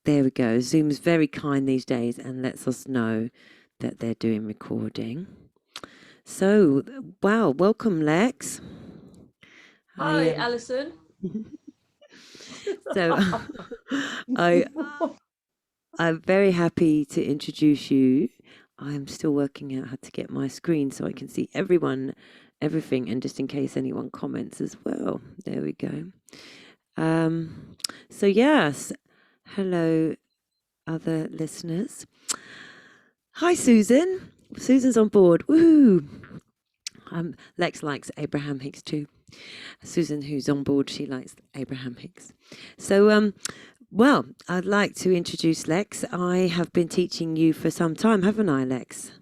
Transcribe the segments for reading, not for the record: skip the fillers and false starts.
There we go. Zoom's very kind these days and lets us know that they're doing recording. So, wow, welcome, Lex. Hi, I Alison. so I I'm very happy to introduce you. I'm still working out how to get my screen so I can see everyone, everything, and just in case anyone comments as well. There we go. Um, so yes, hello, other listeners. Hi, Susan. Susan's on board. Woohoo! Lex likes Abraham Hicks too. Susan, who's on board, she likes Abraham Hicks. So, well, I'd like to introduce Lex. I have been teaching you for some time, haven't I, Lex?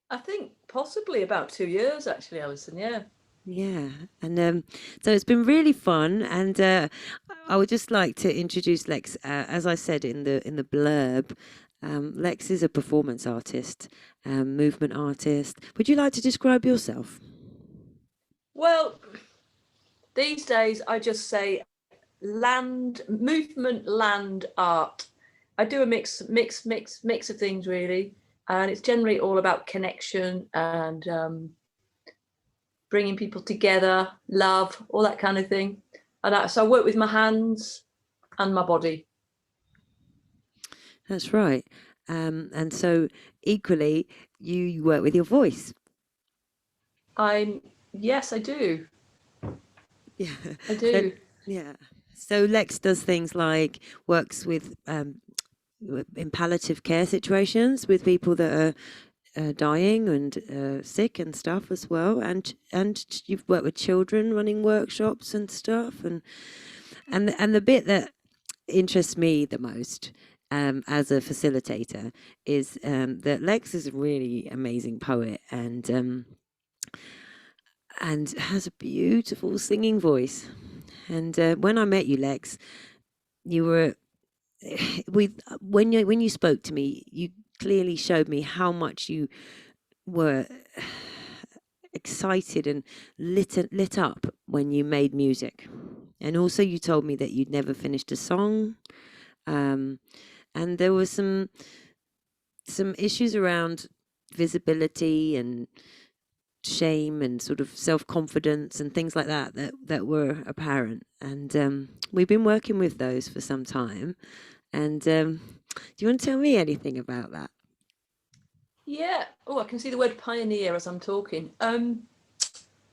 I think possibly about 2 years, actually, Alison. Yeah. Yeah, and so it's been really fun, and I would just like to introduce Lex. As I said in the blurb, Lex is a performance artist, movement artist. Would you like to describe yourself? Well, these days I just say movement, land, art. I do a mix of things really, and it's generally all about connection and bringing people together, love, all that kind of thing. So I work with my hands and my body. That's right. And so equally, you work with your voice. Yes, I do. Yeah. I So do. yeah. So Lex does things like works with in palliative care situations with people that are dying and sick and stuff as well. And you've worked with children running workshops and stuff. And the bit that interests me the most. As a facilitator, is that Lex is a really amazing poet and has a beautiful singing voice. And when I met you, Lex, you were with when you spoke to me, you clearly showed me how much you were excited and lit up when you made music. And also, you told me that you'd never finished a song. Um, and there were some issues around visibility and shame and sort of self-confidence and things like that were apparent, and we've been working with those for some time, and do you want to tell me anything about that? Yeah. Oh, I can see the word pioneer as I'm talking.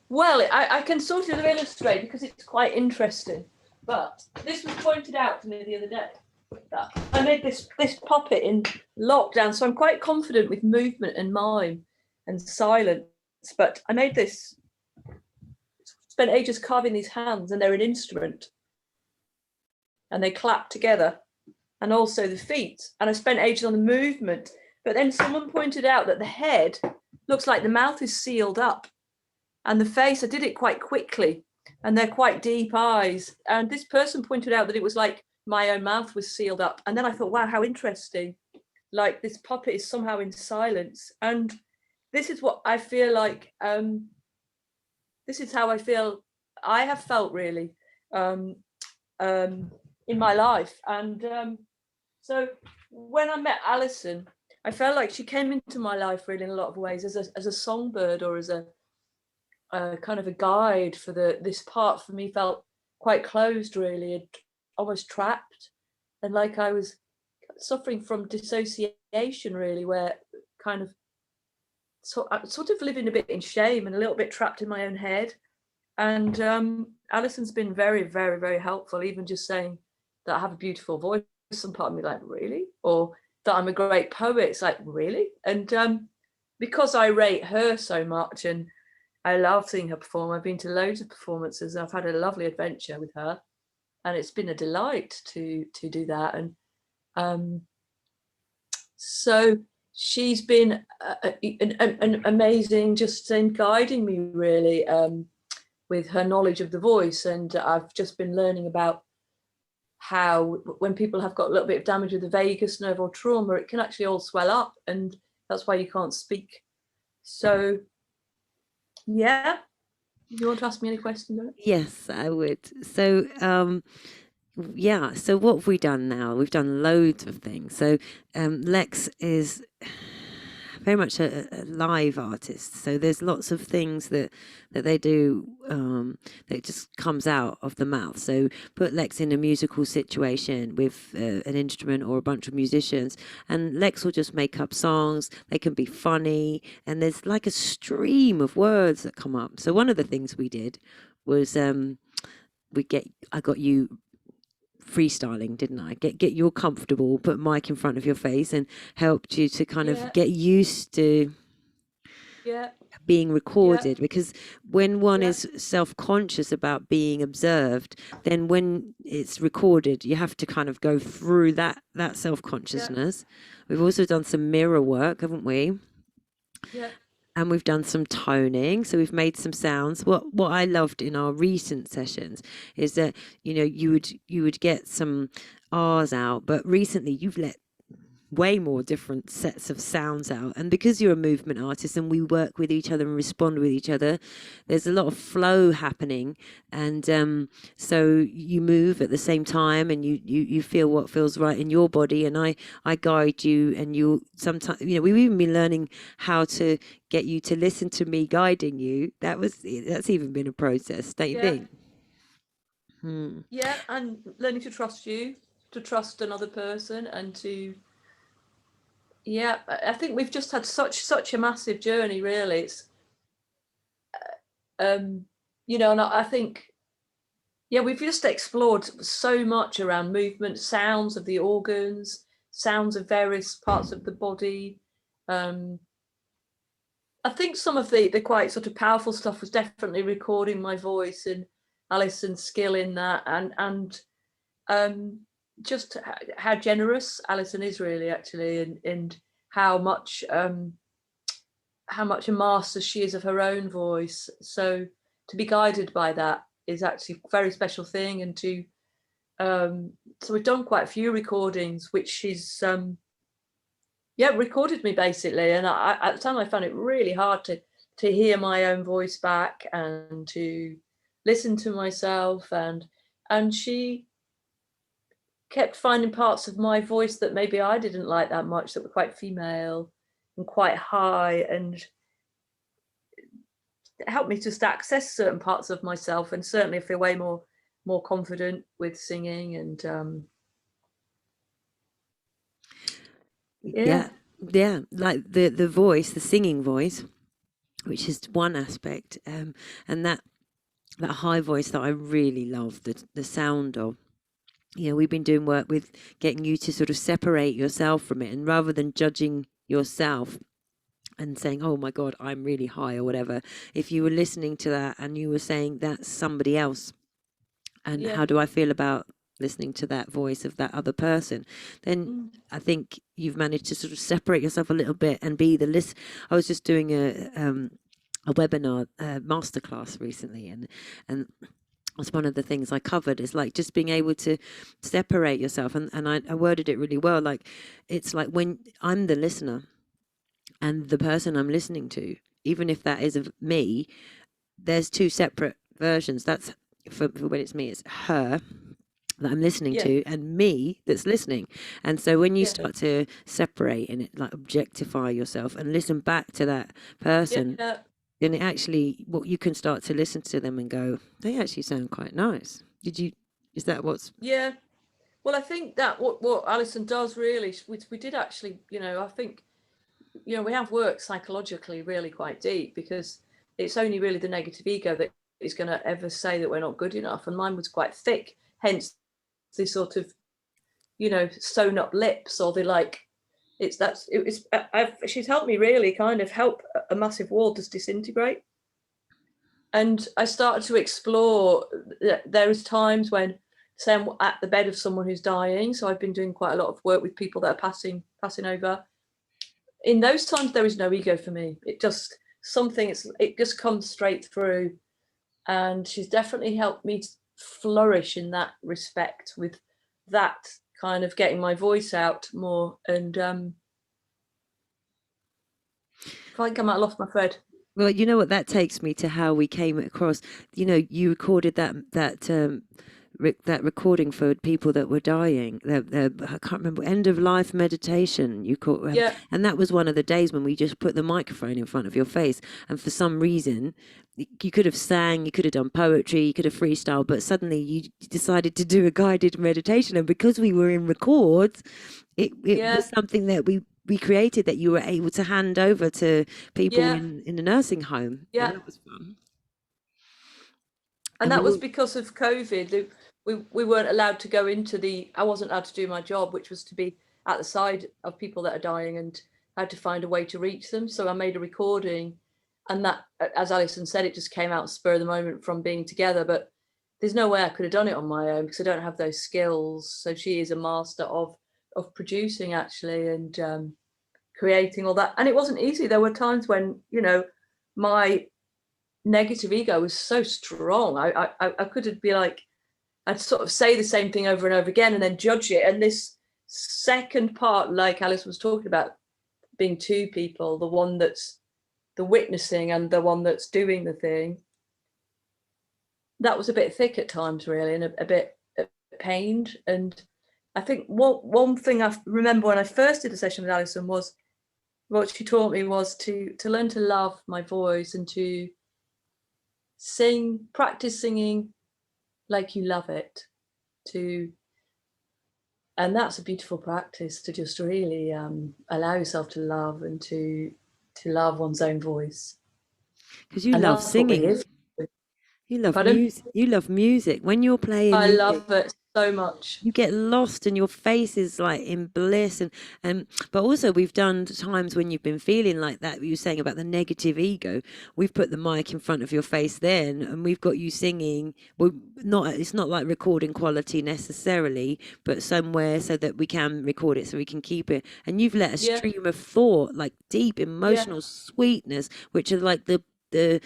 Well, I can sort of illustrate because it's quite interesting. But this was pointed out to me the other day that I made this puppet in lockdown, so I'm quite confident with movement and mime and silence. But I made this, spent ages carving these hands, and they're an instrument, and they clap together, and also the feet. And I spent ages on the movement. But then someone pointed out that the head looks like the mouth is sealed up, and the face, I did it quite quickly, and they're quite deep eyes. And this person pointed out that it was like my own mouth was sealed up. And then I thought, wow, how interesting. Like this puppet is somehow in silence. And this is what I feel like, this is how I feel I have felt really um, in my life. And so when I met Alison, I felt like she came into my life really in a lot of ways as a songbird, or as a kind of a guide for this part for me felt quite closed really, and almost trapped, and like I was suffering from dissociation really, where kind of sort of living a bit in shame and a little bit trapped in my own head. And Alison's been very, very, very helpful, even just saying that I have a beautiful voice. Some part of me like, really? Or that I'm a great poet. It's like, really? And because I rate her so much and I love seeing her perform, I've been to loads of performances. I've had a lovely adventure with her, and it's been a delight to do that. And um, so she's been an amazing, just in guiding me really, with her knowledge of the voice. And I've just been learning about how when people have got a little bit of damage with the vagus nerve or trauma, it can actually all swell up, and that's why you can't speak. So yeah, you want to ask me any questions on it? Yes, I would. So Yeah, so what have we done now? We've done loads of things. So Lex is very much a live artist. So there's lots of things that they do that just comes out of the mouth. So put Lex in a musical situation with an instrument or a bunch of musicians, and Lex will just make up songs. They can be funny, and there's like a stream of words that come up. So one of the things we did was I got you freestyling, didn't I? Get you all comfortable, put a mic in front of your face, and helped you to kind of Yeah, get used to yeah, being yeah, recorded. Because when one yeah, is self-conscious about being observed, then when it's recorded, you have to kind of go through that yeah, self-consciousness. We've also done some mirror work, haven't we? yeah, And we've done some toning, so we've made some sounds. What I loved in our recent sessions is that you would get some r's out, but recently you've let way more different sets of sounds out. And because you're a movement artist and we work with each other and respond with each other, there's a lot of flow happening. And so you move at the same time, and you feel what feels right in your body. And I guide you, and you sometimes, we've even been learning how to get you to listen to me guiding you. That's even been a process, don't you yeah, think? Hmm. yeah. And learning to trust you, to trust another person, and to yeah. I think we've just had such a massive journey. Really, it's um, and I think yeah, we've just explored so much around movement, sounds of the organs, sounds of various parts of the body. Um, I think some of the quite sort of powerful stuff was definitely recording my voice and Alison's skill in that, and um, just how generous Alison is really actually, and how much how much a master she is of her own voice. So to be guided by that is actually a very special thing, and to so we've done quite a few recordings, which she's yeah, recorded me basically, and at the time I found it really hard to hear my own voice back and to listen to myself, and she kept finding parts of my voice that maybe I didn't like that much, that were quite female and quite high, and it helped me just access certain parts of myself, and certainly feel way more confident with singing, and yeah, Yeah, yeah, like the voice, the singing voice, which is one aspect, and that high voice that I really love the sound of. We've been doing work with getting you to sort of separate yourself from it, and rather than judging yourself and saying, "Oh my God, I'm really high" or whatever, if you were listening to that and you were saying that's somebody else, and yeah, how do I feel about listening to that voice of that other person, then mm, I think you've managed to sort of separate yourself a little bit and be the list. I was just doing a webinar masterclass recently, and that's one of the things I covered, is like just being able to separate yourself, and I worded it really well, like it's like when I'm the listener and the person I'm listening to, even if that is of me, there's two separate versions. That's for when it's me, it's her that I'm listening yeah, to and me that's listening. And so when you yeah, start to separate and it, like objectify yourself and listen back to that person, yeah, then it actually, what you can start to listen to them and go, they actually sound quite nice. Is that what's, yeah. Well, I think that what Alison does really, we did actually, I think, we have worked psychologically really quite deep, because it's only really the negative ego that is going to ever say that we're not good enough. And mine was quite thick, hence the sort of, sewn up lips, or the like. She's helped me really kind of help a massive wall just disintegrate. And I started to explore that there is times when, say, I'm at the bed of someone who's dying. So I've been doing quite a lot of work with people that are passing over. In those times, there is no ego for me. It just it just comes straight through. And she's definitely helped me flourish in that respect, with that kind of getting my voice out more. And if I come out, I lost my thread. well, you know what, that takes me to how we came across, you recorded that that recording for people that were dying. I can't remember, end of life meditation. You call, Yeah, and that was one of the days when we just put the microphone in front of your face, and for some reason, you could have sang, you could have done poetry, you could have freestyle, but suddenly you decided to do a guided meditation, and because we were in records, it yeah, was something that we created that you were able to hand over to people yeah, in a nursing home, and yeah. that was fun. And And that was we because of COVID. We weren't allowed to go into the, I wasn't allowed to do my job, which was to be at the side of people that are dying and had to find a way to reach them. So I made a recording, and that, as Alison said, it just came out spur of the moment from being together. But there's no way I could have done it on my own because I don't have those skills. So she is a master of producing actually, and creating all that. And it wasn't easy. There were times when, my negative ego was so strong. I could be like, I'd sort of say the same thing over and over again and then judge it. And this second part, like Alice was talking about, being two people, the one that's the witnessing and the one that's doing the thing, that was a bit thick at times, really, and a bit pained. And I think one thing I remember when I first did a session with Alison was what she taught me was to learn to love my voice and to practice singing like you love it, to and that's a beautiful practice, to just really allow yourself to love and to love one's own voice. because you And love that's what we're singing. here for. You love Pardon? music. You love music. When you're playing I music, love it so much. you get lost and your face is like in bliss. And but also we've done times when you've been feeling like that. You were saying about the negative ego. We've put the mic in front of your face then, and we've got you singing. Well, not it's not like recording quality necessarily, but somewhere so that we can record it, so we can keep it. And you've let a Yeah, stream of thought, like deep yeah, emotional sweetness, which are like the the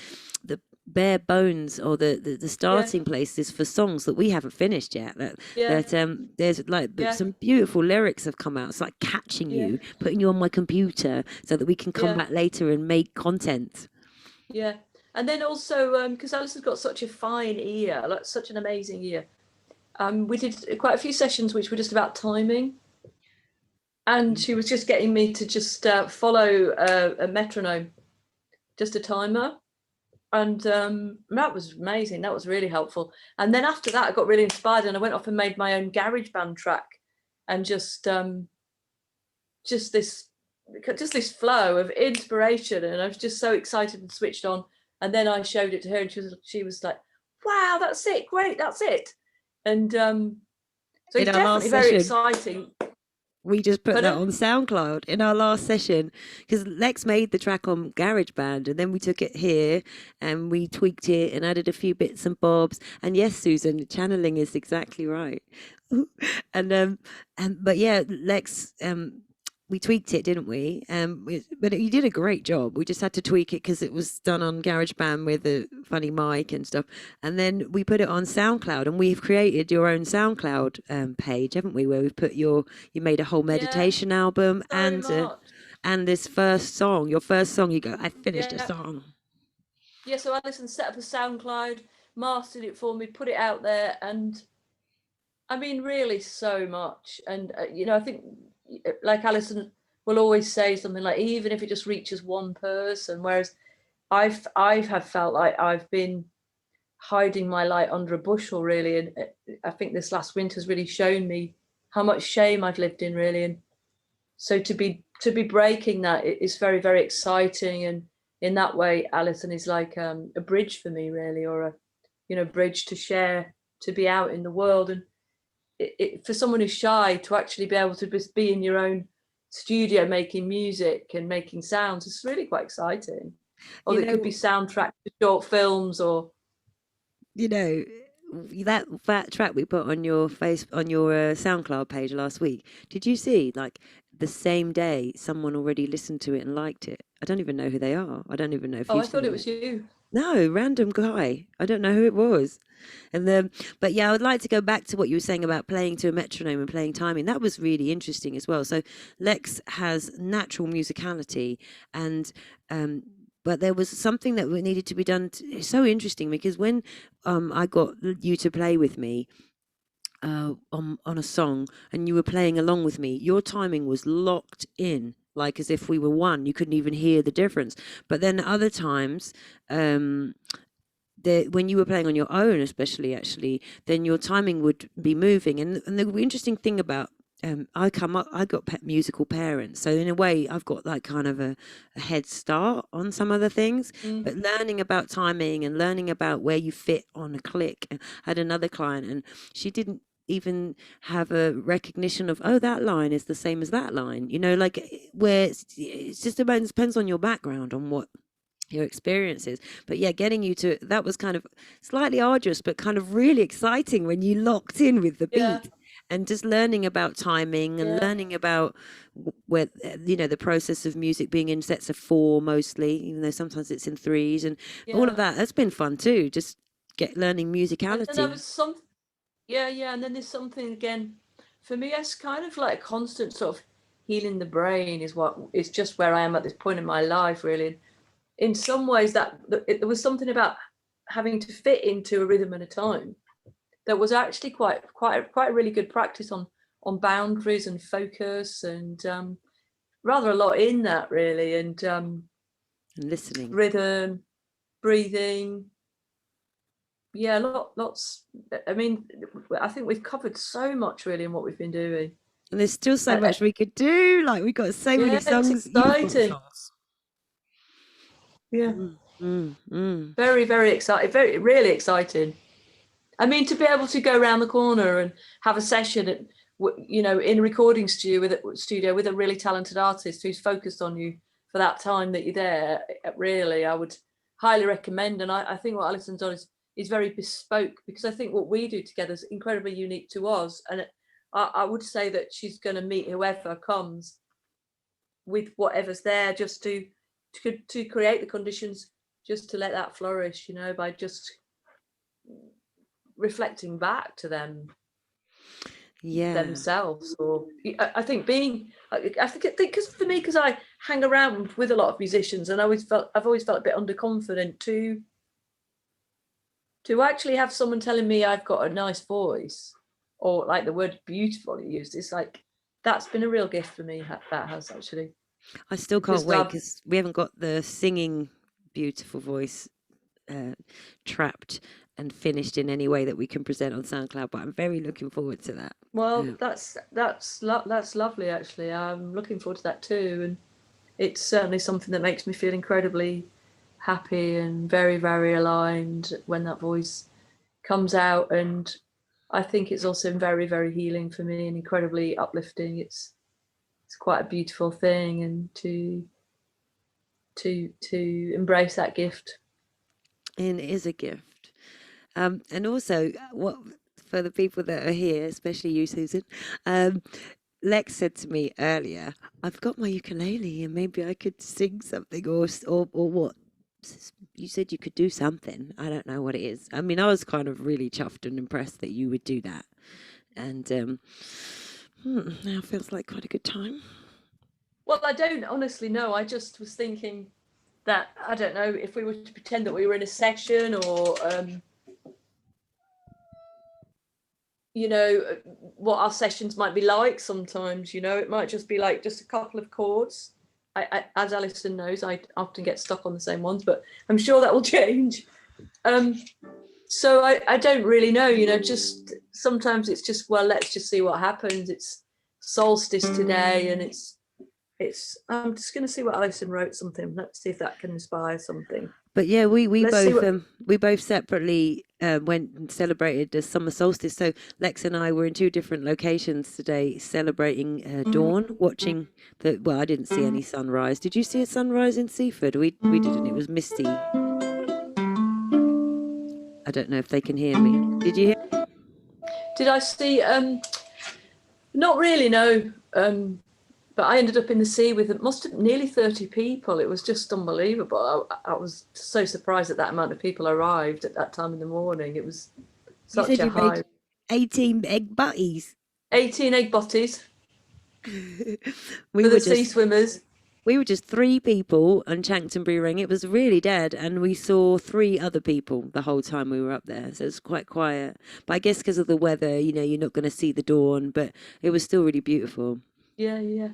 bare bones or the yeah, starting places for songs that we haven't finished yet, yeah, that there's like yeah, some beautiful lyrics have come out. It's like catching yeah, you, putting you on my computer so that we can come yeah, back later and make content. yeah. And then also, because Alison's got such a fine ear, like such an amazing ear. We did quite a few sessions which were just about timing, and she was just getting me to just follow a metronome, just a timer, and that was amazing. That was really helpful. And then after that, I got really inspired, and I went off and made my own garage band track, and just this just this flow of inspiration, and I was just so excited and switched on. And then I showed it to her, and she was like, "Wow, that's it! Great, that's it!" And so In it's our last definitely very session, exciting. we just put that Pardon? on SoundCloud in our last session because Lex made the track on GarageBand and then we took it here and we tweaked it and added a few bits and bobs. And yes, Susan, channeling is exactly right. And but yeah, Lex we tweaked it, didn't we? But you did a great job. We just had to tweak it because it was done on GarageBand with a funny mic and stuff. And then we put it on SoundCloud, and we've created your own SoundCloud page, haven't we? Where we've put you made a whole Yeah, meditation album so much. and this first song, your first song. You go, I finished a Yeah, song. yeah. So Alison set up a SoundCloud, mastered it for me, put it out there, and I mean, really, so much. And I think, like Alison will always say something like, even if it just reaches one person. Whereas I've have felt like I've been hiding my light under a bushel, really. And I think this last winter has really shown me how much shame I've lived in, really. And so to be breaking that is very, very exciting. And in that way, Alison is like a bridge for me, really, or a bridge to share, to be out in the world. And for someone who's shy, to actually be able to just be in your own studio making music and making sounds, it's really quite exciting. Or You there could be know, soundtracks to short films, or you know that track we put on your face on your SoundCloud page last week. Did you see like the same day someone already listened to it and liked it? I don't even know who they are. I don't even know if oh, I you've thought it seen it. was you. No, random guy. I don't know who it was. And then, but yeah, I would like to go back to what you were saying about playing to a metronome and playing timing. That was really interesting as well. So Lex has natural musicality, and um, but there was something that needed to be done. It's so interesting because when I got you to play with me, on a song and you were playing along with me, your timing was locked in, like as if we were one. You couldn't even hear the difference. But then other times, um, when you were playing on your own, especially actually, then your timing would be moving. And the interesting thing about I got musical parents, so in a way, I've got like kind of a head start on some other things. Mm. But learning about timing and learning about where you fit on a click. I had another client, and she didn't even have a recognition of, oh, that line is the same as that line, like where it's just about, it depends on your background, on what your experiences. But yeah, getting you to that was kind of slightly arduous, but kind of really exciting when you locked in with the Yeah, beat and just learning about timing and yeah, learning about where the process of music being in sets of four mostly, even though sometimes it's in threes, and all of yeah. that. That's been fun too, just get learning And then there musicality. was some, yeah, yeah. And then there's something again, for me, it's kind of like constant sort of healing the brain is what is just where I am at this point in my life, really. In some ways, there was something about having to fit into a rhythm and a time that was actually quite a really good practice on boundaries and focus and rather a lot in that really and And listening. rhythm, breathing. Yeah, lots. I mean, I think we've covered so much really in what we've been doing. And there's still so Uh, much we could do. Like we got so many yeah, it's songs. You've got exciting. songs. Yeah, Mm, mm, mm. very exciting. Very really exciting. I mean, to be able to go around the corner and have a session at, in a recording studio with a really talented artist who's focused on you for that time that you're there, really, I would highly recommend. And I think what Alison's done is very bespoke because I think what we do together is incredibly unique to us. And I would say that she's going to meet whoever comes with whatever's there just to create the conditions just to let that flourish, by just reflecting back to them Yeah. themselves. Or I think I think because for me, because I hang around with a lot of musicians and I've always felt a bit underconfident to actually have someone telling me I've got a nice voice or like the word beautiful you used. It's like that's been a real gift for me. That has actually, I still can't because wait because we haven't got the singing beautiful voice uh, trapped and finished in any way that we can present on SoundCloud. But I'm very looking forward to that. well, Yeah. that's lovely actually. I'm looking forward to that too, and it's certainly something that makes me feel incredibly happy and very aligned when that voice comes out. And I think it's also very healing for me and incredibly uplifting. It's quite a beautiful thing, and to embrace that gift. And it is a gift. And also, what for the people that are here, especially you, Susan, um, Lex said to me earlier, "I've got my ukulele, and maybe I could sing something, or what." You said you could do something. I don't know what it is. I mean, I was kind of really chuffed and impressed that you would do that, and now feels like quite a good time. Well, I don't honestly know. I just was thinking that I don't know if we were to pretend that we were in a session or what our sessions might be like sometimes. It might just be like just a couple of chords. As Alison knows, I often get stuck on the same ones, but I'm sure that will change. So I don't really know. Just sometimes it's just, well, let's just see what happens. It's solstice today, and it's I'm just going to see what Alison wrote something. Let's see if that can inspire something. But yeah, Let's see what. we both separately went and celebrated the summer solstice. So Lex and I were in two different locations today, celebrating dawn, watching the. Well, I didn't see any sunrise. Did you see a sunrise in Seaford? We didn't. It was misty. I don't know if they can hear me. Did you hear? Did I see? Not really, no. But I ended up in the sea with it must have nearly 30 people. It was just unbelievable. I was so surprised that amount of people arrived at that time in the morning. It was You such said a you high. made 18 egg butties. 18 egg botties We for were the sea just swimmers. We were just three people on Chanctonbury Ring. It was really dead, and we saw three other people the whole time we were up there. So it's quite quiet. But I guess because of the weather, you're not going to see the dawn, but it was still really beautiful. Yeah, yeah,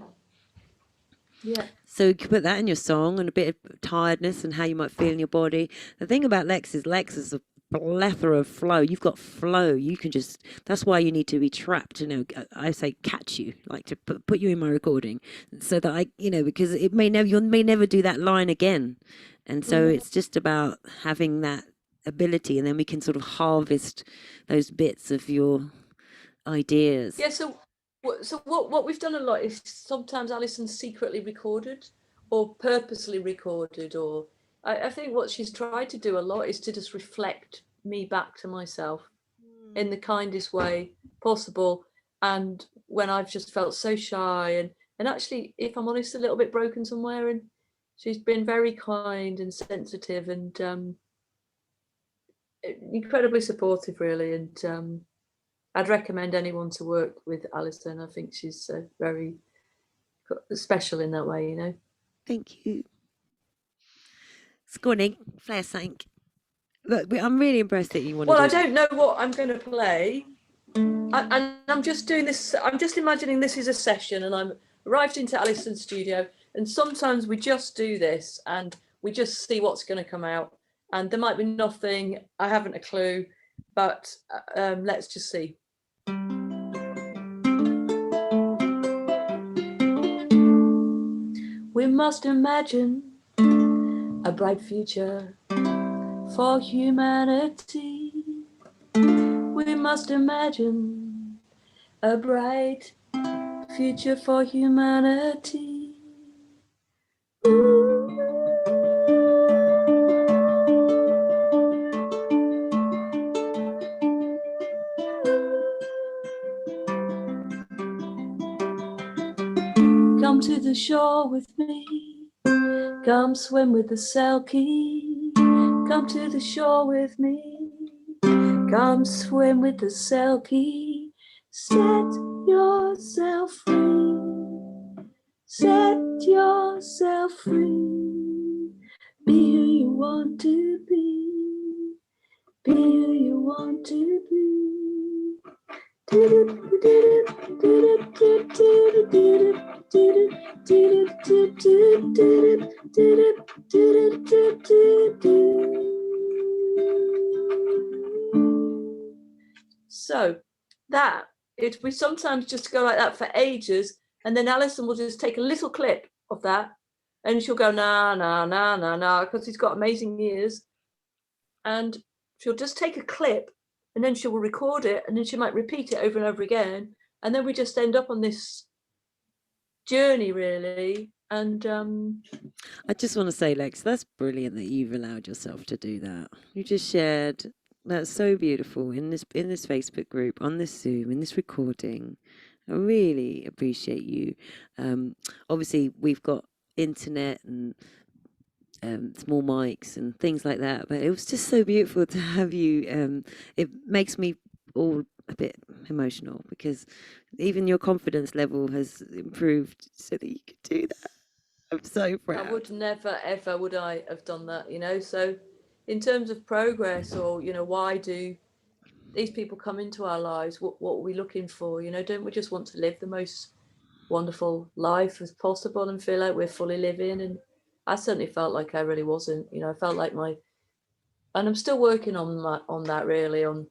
yeah. So you could put that in your song and a bit of tiredness and how you might feel in your body. The thing about Lex is a plethora of flow. You've got flow. You can just, that's why you need to be trapped. I say catch you, like to put you in my recording so that because it may never, you may never do that line again. And so Mm. it's just about having that ability, and then we can sort of harvest those bits of your ideas. Yeah, so what we've done a lot is sometimes Alison's secretly recorded or purposely recorded, or I think what she's tried to do a lot is to just reflect me back to myself in the kindest way possible. And when I've just felt so shy and actually, if I'm honest, a little bit broken somewhere, and she's been very kind and sensitive and incredibly supportive, really. And I'd recommend anyone to work with Alison. I think she's very special in that way. Thank you. Scorning, Flair sank. Look, I'm really impressed that you want to Well, I do that. don't know what I'm going to play. And I'm just doing this. I'm just imagining this is a session, and I'm arrived into Alison's studio. And sometimes we just do this, and we just see what's going to come out. And there might be nothing. I haven't a clue, but let's just see. We must imagine a bright future for humanity. We must imagine a bright future for humanity. Come to the shore with me. Come swim with the Selkie. Come to the shore with me. Come swim with the Selkie. Set yourself free. Set yourself free. Be who you want to be. Be who you want to be. So we sometimes just go like that for ages, and then Alison will just take a little clip of that, and she'll go nah nah nah nah nah because he's got amazing ears, and she'll just take a clip, and then she will record it, and then she might repeat it over and over again, and then we just end up on this journey, really. And I just want to say, Lex, that's brilliant that you've allowed yourself to do that. You just shared. That's so beautiful in this Facebook group, on this Zoom, in this recording. I really appreciate you. Obviously, we've got internet and small mics and things like that, but it was just so beautiful to have you. It makes me all a bit emotional because even your confidence level has improved so that you could do that. I'm so I proud. would never ever would I have done that. So in terms of progress, or why do these people come into our lives? What are we looking for? Don't we just want to live the most wonderful life as possible and feel like we're fully living? And I certainly felt like I really wasn't. I felt like and I'm still working on that, really, on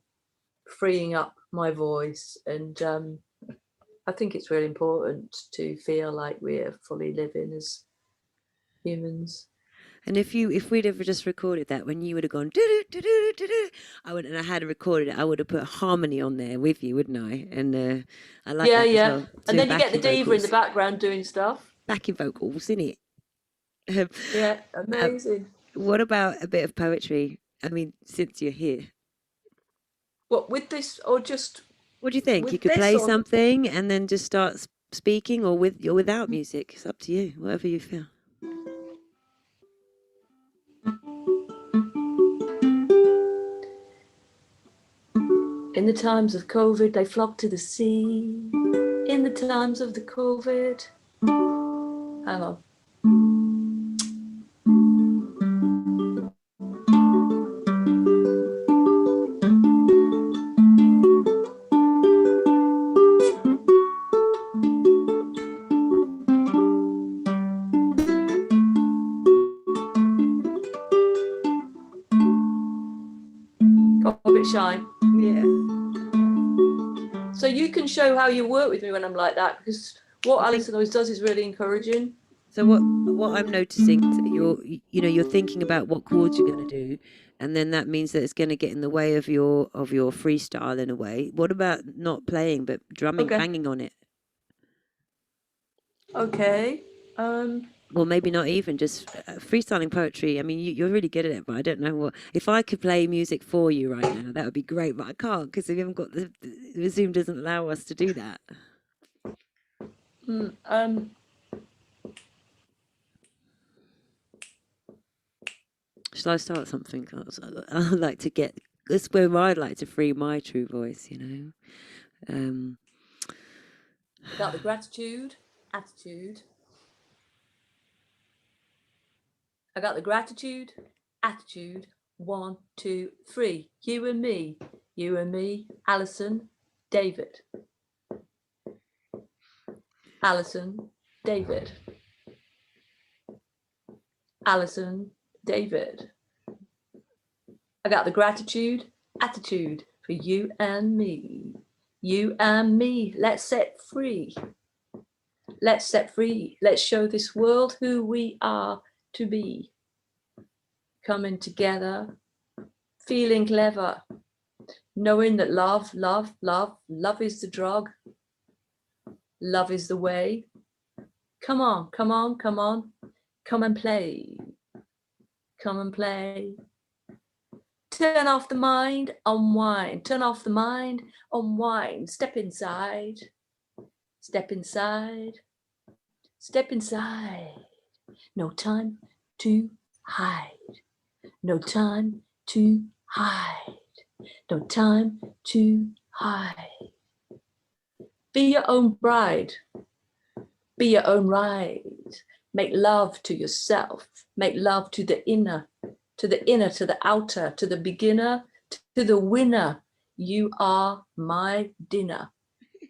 freeing up my voice. And I think it's really important to feel like we're fully living as humans. And if we'd ever just recorded that when you would have gone do do do do do, and I had recorded it, I would have put harmony on there with you, wouldn't I? And I like Yeah, that as yeah. well. And Doing then you get the backing diva in the vocals, background doing stuff. backing vocals, in it. Yeah, um, amazing. what about a bit of poetry? I mean, since you're here, What, with this, or just what do you think? You with could this, play or something and then just start speaking, or without music. It's up to you, whatever you feel. in the times of COVID, they flock to the sea. In the times of the COVID, hang on. shine. Yeah. So you can show how you work with me when I'm like that, because what Alison always does is really encouraging. So what I'm noticing is that you're thinking about what chords you're going to do, and then that means that it's going to get in the way of your freestyle in a way. What about not playing but drumming, Okay. banging on it? Okay. Well, maybe not even just freestyling poetry. I mean, you're really good at it, but I don't know what. If I could play music for you right now, that would be great. But I can't because we haven't got the Zoom doesn't allow us to do that. Shall I start something? I'd like to get. That's where I'd like to free my true voice. Got the gratitude, attitude. I got the gratitude, attitude. 1, 2, 3. You and me, Alison, David. Alison, David. Alison, David. I got the gratitude, attitude for you and me. You and me, let's set free. Let's set free. Let's show this world who we are to be. Coming together, feeling clever, knowing that love is the drug. Love is the way. Come on, come on, come on. Come and play. Come and play. Turn off the mind, unwind. Turn off the mind, unwind. Step inside. Step inside. Step inside. No time to hide. No time to hide. No time to hide. Be your own bride. Be your own ride. Make love to yourself. Make love to the inner, to the outer, to the beginner, to the winner. You are my dinner.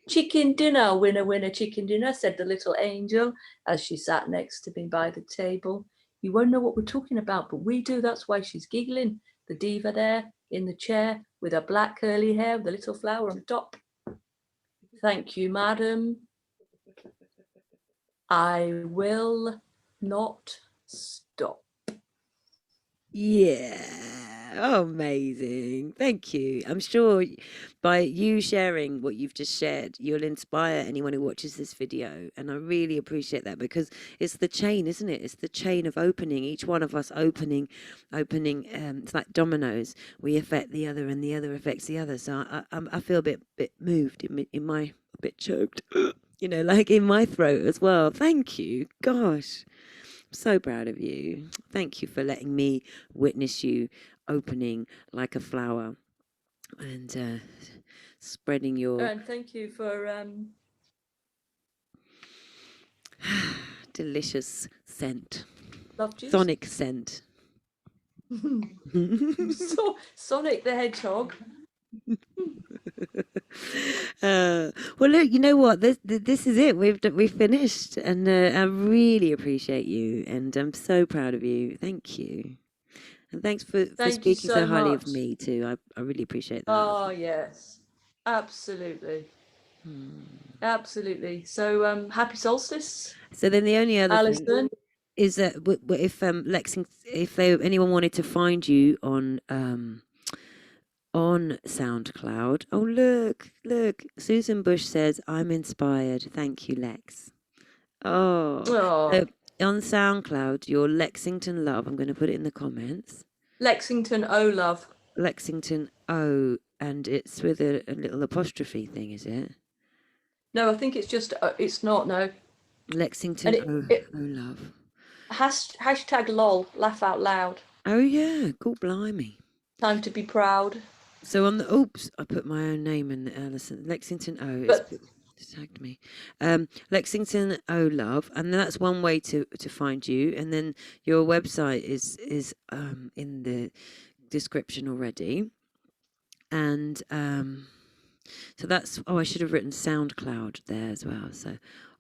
Chicken dinner, winner, winner, chicken dinner, said the little angel as she sat next to me by the table. You won't know what we're talking about, but we do. That's why she's giggling. The diva there in the chair with her black curly hair with a little flower on top. Thank you, madam. I will not stop. Yeah. Oh, amazing. Thank you. I'm sure by you sharing what you've just shared, you'll inspire anyone who watches this video. And I really appreciate that because it's the chain, isn't it? It's the chain of opening, each one of us opening. It's like dominoes. We affect the other and the other affects the other. So I feel a bit moved a bit choked, like in my throat as well. Thank you. Gosh. So proud of you. Thank you for letting me witness you opening like a flower and spreading your And thank you for delicious scent, love juice. sonic scent. So, Sonic the Hedgehog. Well, look, you know what? This is it. We've finished, and I really appreciate you, and I'm so proud of you. Thank you. And thanks for Thank you speaking so so highly of much. me too. I really appreciate that. Oh, yes. Absolutely. Absolutely. So, happy solstice, So then the only other thing Alison. is that if anyone wanted to find you on SoundCloud. Oh look, Susan Bush says I'm inspired. Thank you, Lex. Oh, Oh, so on SoundCloud, you're Lexington Love. I'm going to put it in the comments. Lexington O Love. Lexington O, and it's with a little apostrophe thing, is it? No, I think it's just, it's not, no. Lexington And it O Love. hashtag lol, laugh out loud. Oh yeah, cool, blimey. Time to be proud. So on the oops, I put my own name in Alison Lexington O. But It's tagged me. Lexington O Love, and that's one way to find you. And then your website is in the description already. And so that's I should have written SoundCloud there as well. So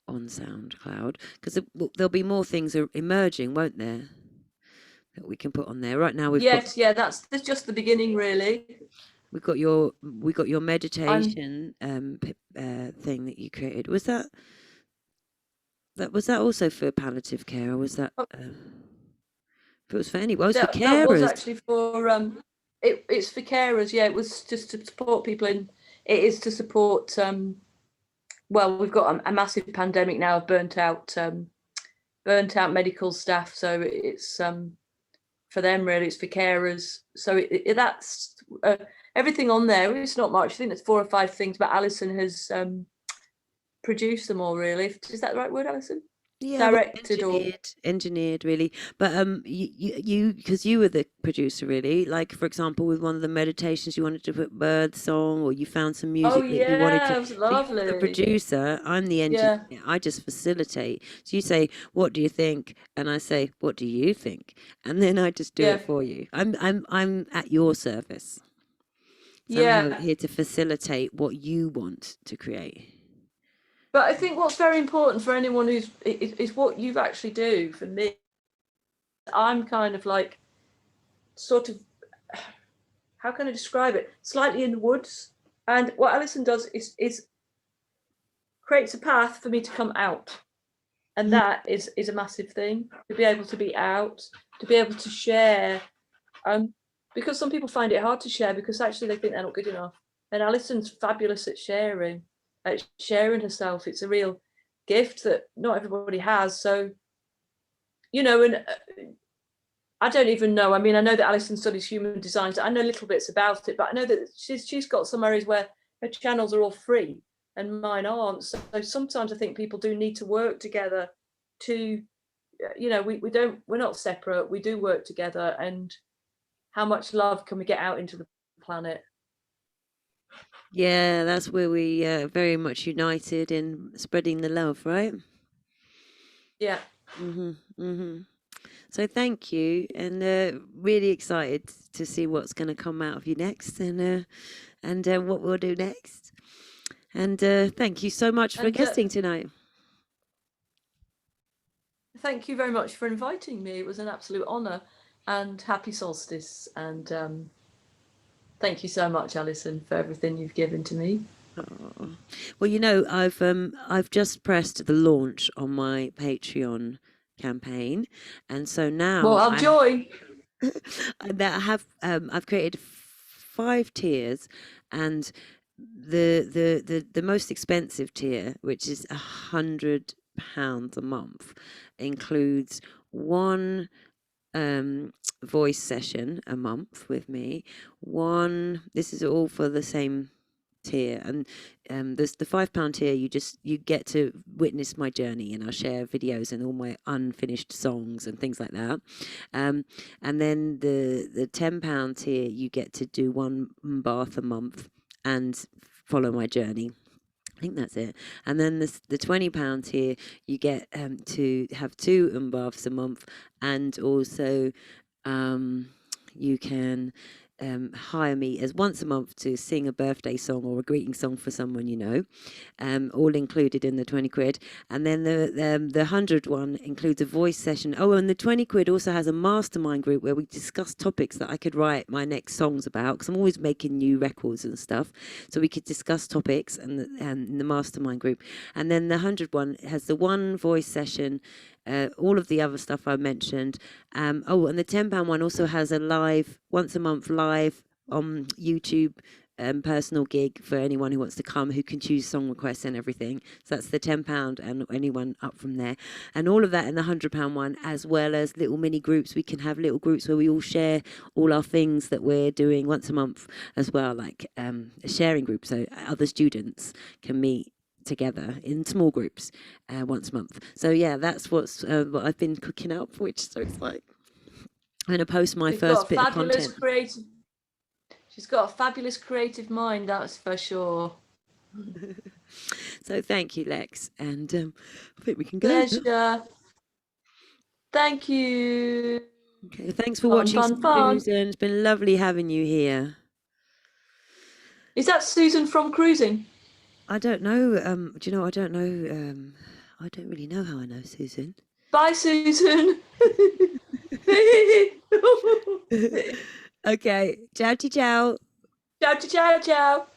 on SoundCloud because there'll be more things emerging, won't there? That we can put on there. Right now we've got yes, yeah, that's just the beginning, really. we got your I'm meditation thing that you created. Was that also for palliative care, or was that oh, if it was for anyone? Oh, it was for that was carers. actually for it's for carers. Yeah, it was just to support people in. It is to support. Well, we've got a massive pandemic now of burnt out medical staff. So it's for them really. It's for carers. So that's everything on there. It's not much. I think there's 4 or 5 things, but Alison has produced them all. Really, is that the right word, Alison? Yeah, well, Directed or engineered really. But because you were the producer, really. Like for example, with one of the meditations, you wanted to put bird song, or you found some oh music that you wanted yeah, to. it was So you're the lovely. producer, I'm the engineer. Yeah, I just facilitate. So you say, "What do you think?" And I say, "What do you think?" And then I just do yeah, it for you. I'm at your service. So I'm yeah. here to facilitate what you want to create. But I think what's very important for anyone is what you actually do. For me, I'm kind of like sort of, how can I describe it? Slightly in the woods. And what Alison does is creates a path for me to come out. And Mm. that is a massive thing, to be able to be out, to be able to share. Because some people find it hard to share because actually they think they're not good enough. And Alison's fabulous at sharing herself. It's a real gift that not everybody has. So, and I don't even know. I mean, I know that Alison studies human design, so I know little bits about it, but I know that she's got some areas where her channels are all free and mine aren't. So sometimes I think people do need to work together to, we're not separate. We do work together. And how much love can we get out into the planet? Yeah, that's where we very much united in spreading the love, right? Yeah. Mhm. So thank you, and really excited to see what's going to come out of you next, and what we'll do next. And thank you so much for And guesting tonight. thank you very much for inviting me. It was an absolute honour. And happy solstice. And thank you so much, Alison, for everything you've given to me. Oh. Well, I've just pressed the launch on my Patreon campaign, and so Well, now I'll join. that I've created 5 tiers, and the most expensive tier, which is £100 a month, includes one voice session a month with me. This is all for the same tier, and there's the £5 tier. You get to witness my journey, and I'll share videos and all my unfinished songs and things like that. And then the £10 tier, you get to do one bath a month and follow my journey. I think that's it. And then the £20 tier, you get to have 2 baths a month, and also you can hire me as once a month to sing a birthday song or a greeting song for someone you know, all included in the 20 quid. And then the 100 one includes a voice session. Oh, and the 20 quid also has a mastermind group where we discuss topics that I could write my next songs about, because I'm always making new records and stuff. So we could discuss topics and the mastermind group. And then the 100 one has the one voice session, all of the other stuff I mentioned. Oh, and the £10 one also has a live, once a month live on YouTube personal gig for anyone who wants to come, who can choose song requests and everything. So that's the £10 and anyone up from there. And all of that in the £100 one, as well as little mini groups. We can have little groups where we all share all our things that we're doing once a month as well, like a sharing group. So other students can meet together in small groups once a month. So yeah, that's what I've been cooking up, which so it's like I'm going to post my She's got first a bit of fabulous content. creative. She's got a fabulous creative mind, that's for sure. So thank you, Lex, and I think we can go now. Pleasure. Thank you. Okay, thanks for Fun, watching, fun, fun. Susan. It's been lovely having you here. Is that Susan from Cruising? I don't know. Do you know? I don't know. I don't really know how I know Susan. Bye, Susan. Okay, ciao, ciao. Ciao, ciao, ciao, ciao.